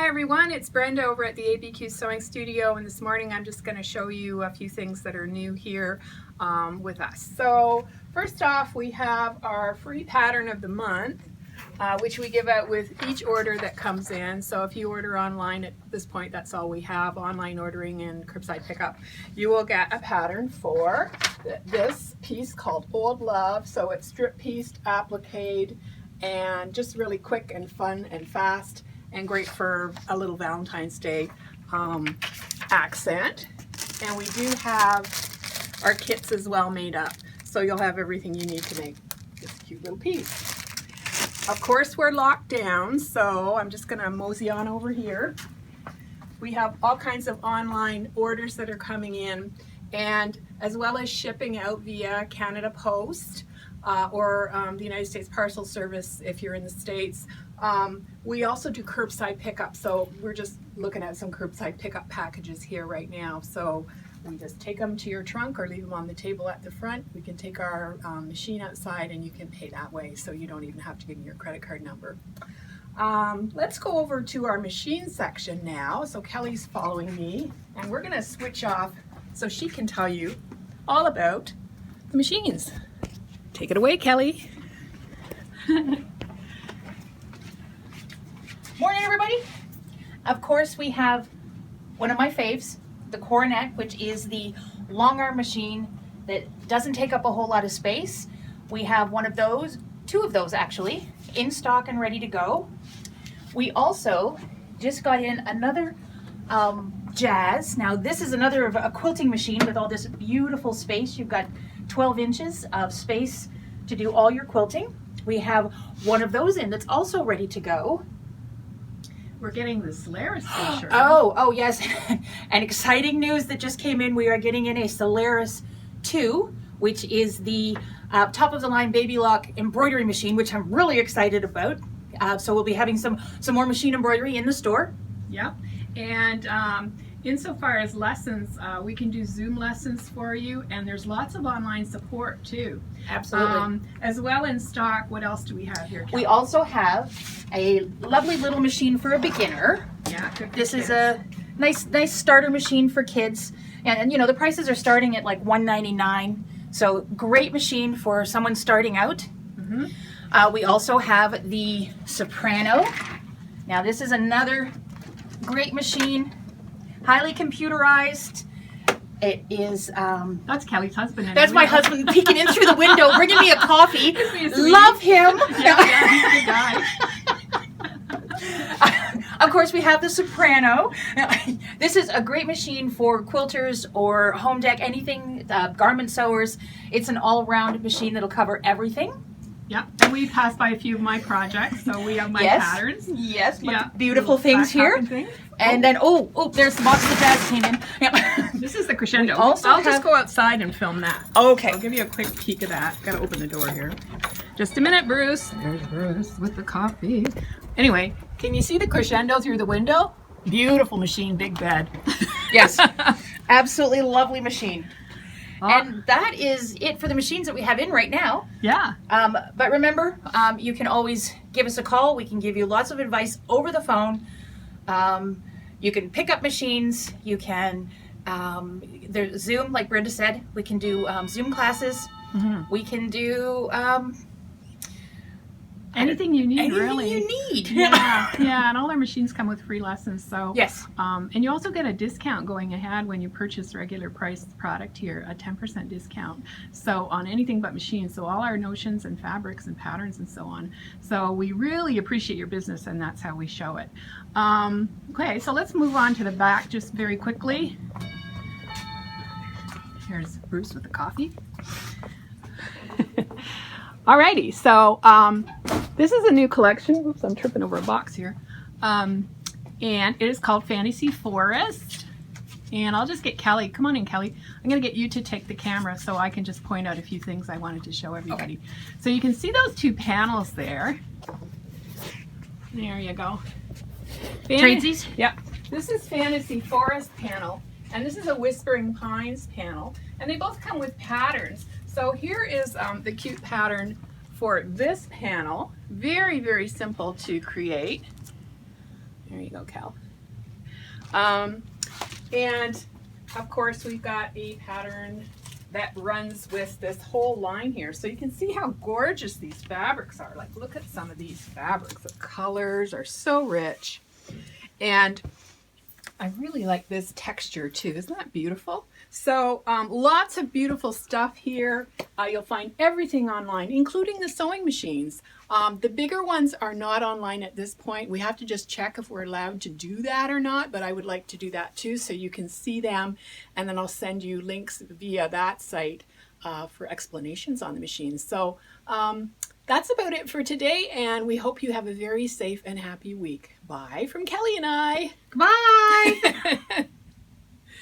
Hi everyone, it's Brenda over at the ABQ Sewing Studio, and this morning I'm just going to show you a few things that are new here with us. So first off, we have our free pattern of the month, which we give out with each order that comes in. So if you order online at this point, that's all we have, online ordering and curbside pickup. You will get a pattern for this piece called Old Love. So it's strip pieced, appliqued, and just really quick and fun and fast, and great for a little Valentine's Day accent. And we do have our kits as well made up, so you'll have everything you need to make this cute little piece. Of course, we're locked down, so I'm just gonna mosey on over here. We have all kinds of online orders that are coming in, and as well as shipping out via Canada Post or the United States Parcel Service if you're in the States. We also do curbside pickup, so we're just looking at some curbside pickup packages here right now. So we just take them to your trunk or leave them on the table at the front. We can take our machine outside and you can pay that way, so you don't even have to give me your credit card number. Let's go over to our machine section now. So Kelly's following me, and we're gonna switch off so she can tell you all about the machines. Take it away, Kelly. Morning, everybody. Of course, we have one of my faves, the Coronet, which is the long arm machine that doesn't take up a whole lot of space. We have one of those, two of those actually, in stock and ready to go. We also just got in another Jazz. Now this is another of a quilting machine with all this beautiful space. You've got 12 inches of space to do all your quilting. We have one of those in that's also ready to go. We're getting the Solaris t-shirt. Oh yes. And exciting news that just came in. We are getting in a Solaris 2, which is the top of the line baby lock embroidery machine, which I'm really excited about. So we'll be having some more machine embroidery in the store. Yep. And insofar as lessons, we can do Zoom lessons for you, and there's lots of online support too. Absolutely. As well in stock, what else do we have here, Kelly? We also have a lovely little machine for a beginner. Yeah, this is a nice starter machine for kids, and you know the prices are starting at like $1.99, so great machine for someone starting out. Mm-hmm. We also have the Soprano. Now this is another great machine, highly computerized. It is that's Kelly's husband. That's my husband peeking in through the window, bringing me a coffee. Love him. Yeah, he's a good guy. Of course, we have the Soprano. This is a great machine for quilters or home deck, anything, garment sewers. It's an all-round machine that'll cover everything. Yep, and we passed by a few of my projects, so we have my patterns. Yes, yeah, beautiful things here. And then, there's the box the Jazz came in. Yeah. This is the crescendo. I'll just go outside and film that. Okay. I'll give you a quick peek of that. Gotta open the door here. Just a minute, Bruce. There's Bruce with the coffee. Anyway, can you see the crescendo through the window? Beautiful machine, big bed. Yes, absolutely lovely machine. And that is it for the machines that we have in right now. Yeah. But remember, you can always give us a call. We can give you lots of advice over the phone. You can pick up machines. You can, there's Zoom, like Brenda said. We can do Zoom classes. Mm-hmm. We can do anything you need, really. Anything you need. Yeah, and all our machines come with free lessons. So yes. And you also get a discount going ahead when you purchase regular price product here, a 10% discount. So on anything but machines, so all our notions and fabrics and patterns and so on. So we really appreciate your business, and that's how we show it. Okay, so let's move on to the back just very quickly. Here's Bruce with the coffee. Alrighty, so this is a new collection. Oops, I'm tripping over a box here. And it is called Fantasy Forest. And I'll just get Kelly. Come on in, Kelly. I'm going to get you to take the camera so I can just point out a few things I wanted to show everybody. Okay. So you can see those two panels there. There you go. Tradesies? Yep. This is Fantasy Forest panel, and this is a Whispering Pines panel. And they both come with patterns. So here is the cute pattern for this panel. Very, very simple to create. There you go, Cal. And of course we've got a pattern that runs with this whole line here. So you can see how gorgeous these fabrics are. Like, look at some of these fabrics. The colors are so rich. And I really like this texture too. Isn't that beautiful? So lots of beautiful stuff here. You'll find everything online, including the sewing machines. The bigger ones are not online at this point. We have to just check if we're allowed to do that or not, but I would like to do that too, so you can see them, and then I'll send you links via that site for explanations on the machines. So that's about it for today, and we hope you have a very safe and happy week. Bye from Kelly and I. Goodbye.